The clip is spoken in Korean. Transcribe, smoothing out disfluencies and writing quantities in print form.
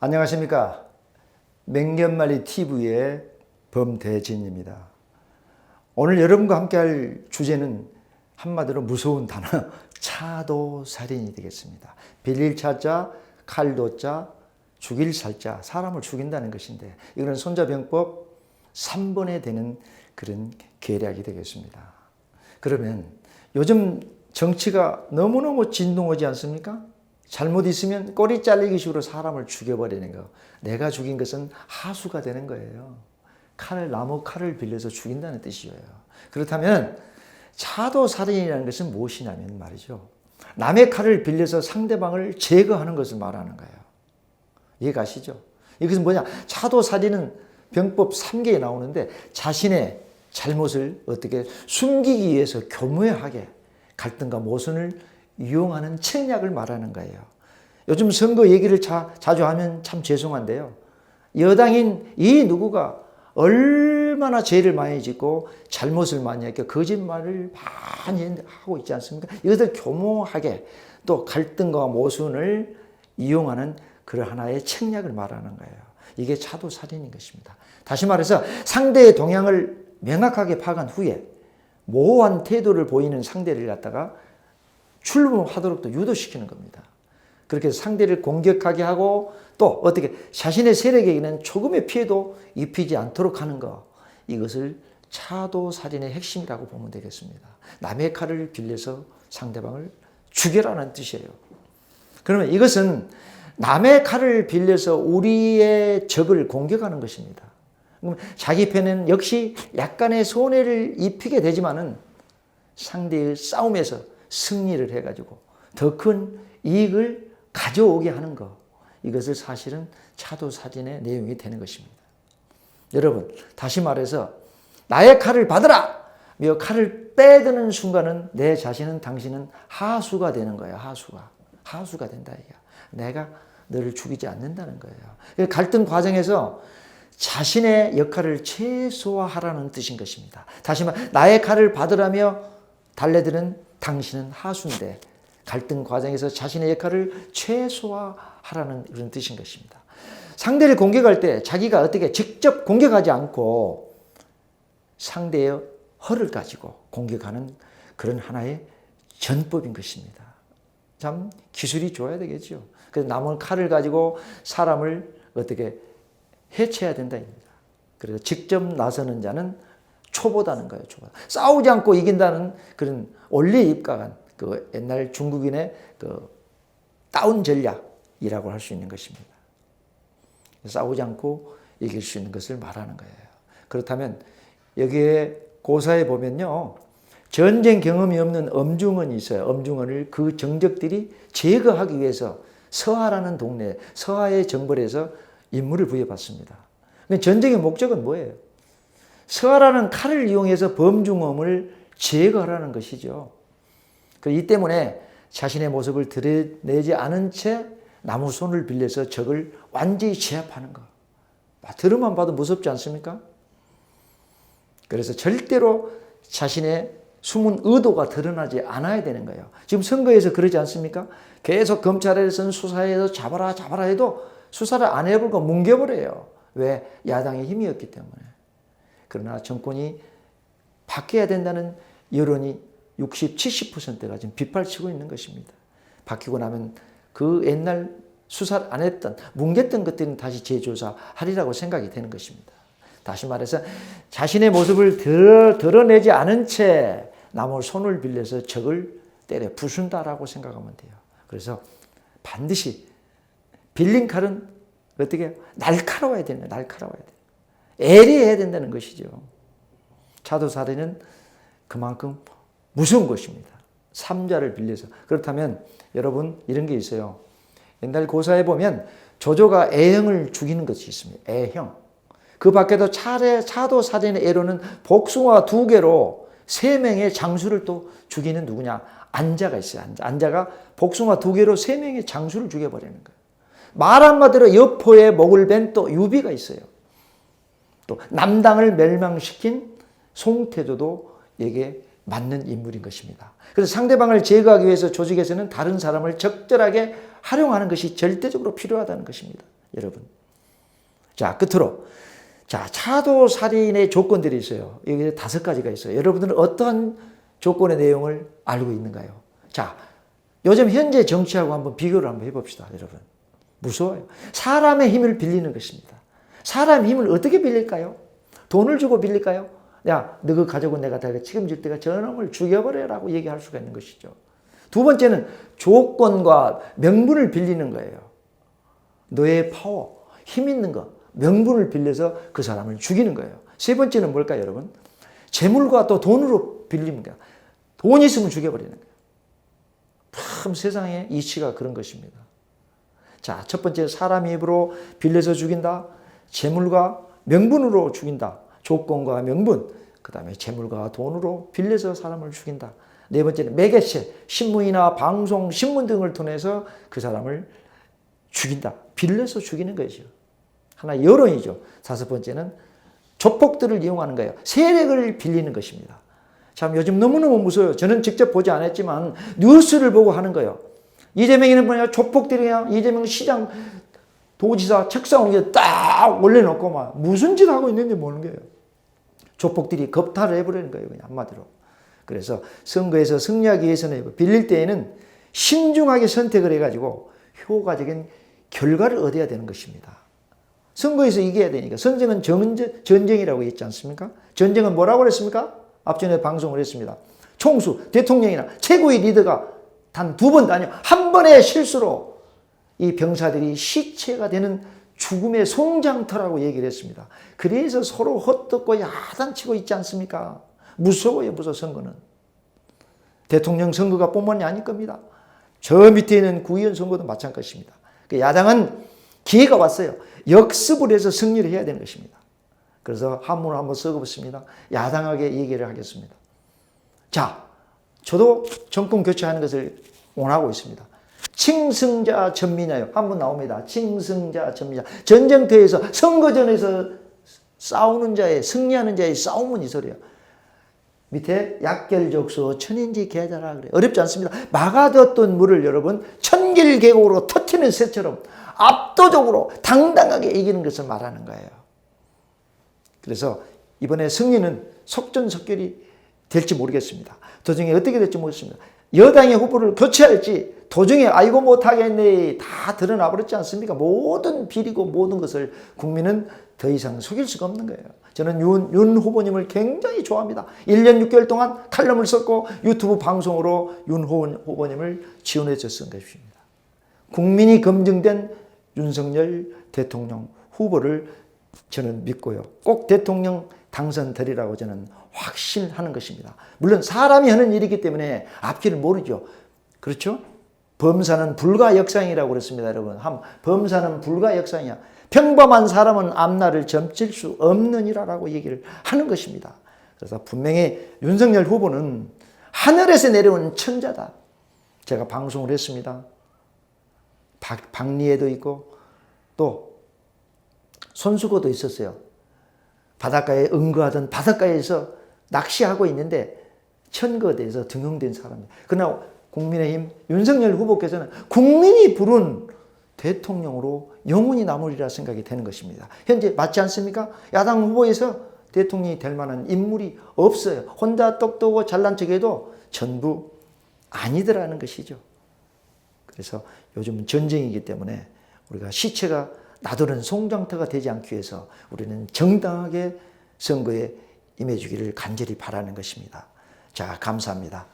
안녕하십니까. 맹견말리 TV의 범대진입니다. 오늘 여러분과 함께 할 주제는 한마디로 무서운 단어, 차도살인이 되겠습니다. 빌릴 차자, 칼도자, 죽일 살자, 사람을 죽인다는 것인데, 이거는 손자병법 3번에 되는 그런 계략이 되겠습니다. 그러면 요즘 정치가 너무너무 진동하지 않습니까? 잘못 있으면 꼬리 잘리기 식으로 사람을 죽여버리는 거. 내가 죽인 것은 하수가 되는 거예요. 나무 칼을 빌려서 죽인다는 뜻이에요. 그렇다면 차도살인이라는 것은 무엇이냐면 말이죠. 남의 칼을 빌려서 상대방을 제거하는 것을 말하는 거예요. 이해가시죠? 이것은 뭐냐? 차도살인은 병법 3개에 나오는데 자신의 잘못을 어떻게 숨기기 위해서 교묘하게 갈등과 모순을 이용하는 책략을 말하는 거예요. 요즘 선거 얘기를 자주 하면 참 죄송한데요. 여당인 이 누구가 얼마나 죄를 많이 짓고 잘못을 많이 했고 거짓말을 많이 하고 있지 않습니까? 이것을 교묘하게 또 갈등과 모순을 이용하는 그런 하나의 책략을 말하는 거예요. 이게 차도살인인 것입니다. 다시 말해서 상대의 동향을 명확하게 파악한 후에 모호한 태도를 보이는 상대를 갖다가 출범하도록 또 유도시키는 겁니다. 그렇게 해서 상대를 공격하게 하고 또 어떻게 자신의 세력에게는 조금의 피해도 입히지 않도록 하는 것, 이것을 차도살인의 핵심이라고 보면 되겠습니다. 남의 칼을 빌려서 상대방을 죽여라는 뜻이에요. 그러면 이것은 남의 칼을 빌려서 우리의 적을 공격하는 것입니다. 그럼 자기 편은 역시 약간의 손해를 입히게 되지만은 상대의 싸움에서 승리를 해가지고 더 큰 이익을 가져오게 하는 것, 이것을 사실은 차도살인의 내용이 되는 것입니다. 여러분, 다시 말해서 나의 칼을 받으라! 며 칼을 빼드는 순간은 내 자신은 당신은 하수가 되는 거예요. 하수가 된다. 내가 너를 죽이지 않는다는 거예요. 갈등 과정에서 자신의 역할을 최소화하라는 뜻인 것입니다. 다시 말해 나의 칼을 받으라며 달래드는 당신은 하수인데 갈등 과정에서 자신의 역할을 최소화하라는 그런 뜻인 것입니다. 상대를 공격할 때 자기가 어떻게 직접 공격하지 않고 상대의 허를 가지고 공격하는 그런 하나의 전법인 것입니다. 참 기술이 좋아야 되겠죠. 그래서 남은 칼을 가지고 사람을 어떻게 해체해야 된다입니다. 그래서 직접 나서는 자는 초보다는 거예요. 싸우지 않고 이긴다는 그런 원리에 입각한 그 옛날 중국인의 그 다운 전략이라고 할 수 있는 것입니다. 싸우지 않고 이길 수 있는 것을 말하는 거예요. 그렇다면 여기에 고사에 보면요, 전쟁 경험이 없는 엄중원이 있어요. 엄중원을 그 정적들이 제거하기 위해서 서하라는 동네, 서하의 정벌에서 임무를 부여받습니다. 전쟁의 목적은 뭐예요? 서하라는 칼을 이용해서 범중엄을 제거하라는 것이죠. 이 때문에 자신의 모습을 드러내지 않은 채 나무 손을 빌려서 적을 완전히 제압하는 것. 들으만 봐도 무섭지 않습니까? 그래서 절대로 자신의 숨은 의도가 드러나지 않아야 되는 거예요. 지금 선거에서 그러지 않습니까? 계속 검찰에서는 수사해서 잡아라 해도 수사를 안 해보고 뭉개버려요. 왜? 야당의 힘이 없기 때문에. 그러나 정권이 바뀌어야 된다는 여론이 60, 70%가 지금 빗발치고 있는 것입니다. 바뀌고 나면 그 옛날 수사를 안 했던, 뭉갰던 것들은 다시 재조사하리라고 생각이 되는 것입니다. 다시 말해서 자신의 모습을 드러내지 않은 채 나무 손을 빌려서 적을 때려 부순다라고 생각하면 돼요. 그래서 반드시 빌린 칼은 어떻게 날카로워야 되냐, 날카로워야 돼요. 애리해야 된다는 것이죠. 차도살인은 그만큼 무서운 것입니다. 삼자를 빌려서. 그렇다면 여러분 이런 게 있어요. 옛날 고사에 보면 조조가 애형을 죽이는 것이 있습니다. 애형. 그 밖에도 차도살인의 애로는 복숭아 2개로 3명의 장수를 또 죽이는 누구냐? 안자가 있어요. 안자가 복숭아 2개로 3명의 장수를 죽여버리는 거예요. 말 한마디로 여포의 목을 벤 또 유비가 있어요. 또 남당을 멸망시킨 송태조도 에게 맞는 인물인 것입니다. 그래서 상대방을 제거하기 위해서 조직에서는 다른 사람을 적절하게 활용하는 것이 절대적으로 필요하다는 것입니다. 여러분. 자, 끝으로. 자, 차도 살인의 조건들이 있어요. 여기 5가지가 있어요. 여러분들은 어떠한 조건의 내용을 알고 있는가요? 자, 요즘 현재 정치하고 한번 비교를 한번 해봅시다, 여러분. 무서워요. 사람의 힘을 빌리는 것입니다. 사람의 힘을 어떻게 빌릴까요? 돈을 주고 빌릴까요? 야, 너 그 가족은 내가 다 책임질 때가 저놈을 죽여버려라고 얘기할 수가 있는 것이죠. 두 번째는 조건과 명분을 빌리는 거예요. 너의 파워, 힘 있는 거, 명분을 빌려서 그 사람을 죽이는 거예요. 세 번째는 뭘까요, 여러분? 재물과 또 돈으로 빌리는 거예요. 돈 있으면 죽여버리는 거예요. 참 세상의 이치가 그런 것입니다. 자, 첫 번째 사람 입으로 빌려서 죽인다. 재물과 명분으로 죽인다. 조건과 명분, 그 다음에 재물과 돈으로 빌려서 사람을 죽인다. 네 번째는 매개체, 신문이나 방송, 신문 등을 통해서 그 사람을 죽인다. 빌려서 죽이는 것이죠. 하나 여론이죠. 다섯 번째는 조폭들을 이용하는 거예요. 세력을 빌리는 것입니다. 참 요즘 너무너무 무서워요. 저는 직접 보지 않았지만 뉴스를 보고 하는 거예요. 이재명이는 뭐냐, 조폭들이야. 이재명 시장 도지사 책상 위에 딱 올려놓고 막 무슨 짓 하고 있는지 모르는 거예요. 조폭들이 겁탈을 해버리는 거예요. 그냥 한마디로. 그래서 선거에서 승리하기 위해서는 빌릴 때에는 신중하게 선택을 해가지고 효과적인 결과를 얻어야 되는 것입니다. 선거에서 이겨야 되니까. 선생은 전쟁이라고 했지 않습니까? 전쟁은 뭐라고 그랬습니까? 앞전에 방송을 했습니다. 총수, 대통령이나 최고의 리더가 단 2번 아니요, 한 번의 실수로 이 병사들이 시체가 되는 죽음의 송장터라고 얘기를 했습니다. 그래서 서로 헛듣고 야단치고 있지 않습니까? 무서워요, 무서워. 선거는. 대통령 선거가 뿐만이 아닐 겁니다. 저 밑에 있는 구의원 선거도 마찬가지입니다. 야당은 기회가 왔어요. 역습을 해서 승리를 해야 되는 것입니다. 그래서 한문을 한번 써보겠습니다. 야당하게 얘기를 하겠습니다. 자, 저도 정권 교체하는 것을 원하고 있습니다. 칭승자 전미냐요. 한번 나옵니다. 칭승자 전미냐. 전쟁터에서 선거전에서 싸우는 자의, 승리하는 자의 싸움은 이 소리예요. 밑에 약결족수 천인지 계자라 그래요. 어렵지 않습니다. 막아뒀던 물을 여러분 천길계곡으로 터트리는 새처럼 압도적으로 당당하게 이기는 것을 말하는 거예요. 그래서 이번에 승리는 속전속결이 될지 모르겠습니다. 도중에 어떻게 될지 모르겠습니다. 여당의 후보를 교체할지 도중에 아이고 못하겠네 다 드러나 버렸지 않습니까? 모든 비리고 모든 것을 국민은 더 이상 속일 수가 없는 거예요. 저는 윤 후보님을 굉장히 좋아합니다. 1년 6개월 동안 칼럼을 썼고 유튜브 방송으로 윤 후보님을 지원해 줬던 것입니다. 국민이 검증된 윤석열 대통령 후보를 저는 믿고요. 꼭 대통령 당선되리라고 저는 확신하는 것입니다. 물론 사람이 하는 일이기 때문에 앞길을 모르죠. 그렇죠? 범사는 불가역상이라고 그랬습니다, 여러분. 범사는 불가역상이야. 평범한 사람은 앞날을 점칠 수 없느니라라고 얘기를 하는 것입니다. 그래서 분명히 윤석열 후보는 하늘에서 내려온 천자다. 제가 방송을 했습니다. 박리에도 있고 또 손수고도 있었어요. 바닷가에 응거하던 바닷가에서 낚시하고 있는데 천거대에서 등용된 사람이에요. 그러나 국민의힘 윤석열 후보께서는 국민이 부른 대통령으로 영원히 남으리라 생각이 되는 것입니다. 현재 맞지 않습니까? 야당 후보에서 대통령이 될 만한 인물이 없어요. 혼자 똑똑하고 잘난 척해도 전부 아니더라는 것이죠. 그래서 요즘은 전쟁이기 때문에 우리가 시체가 나도는 송장터가 되지 않기 위해서 우리는 정당하게 선거에 임해주기를 간절히 바라는 것입니다. 자, 감사합니다.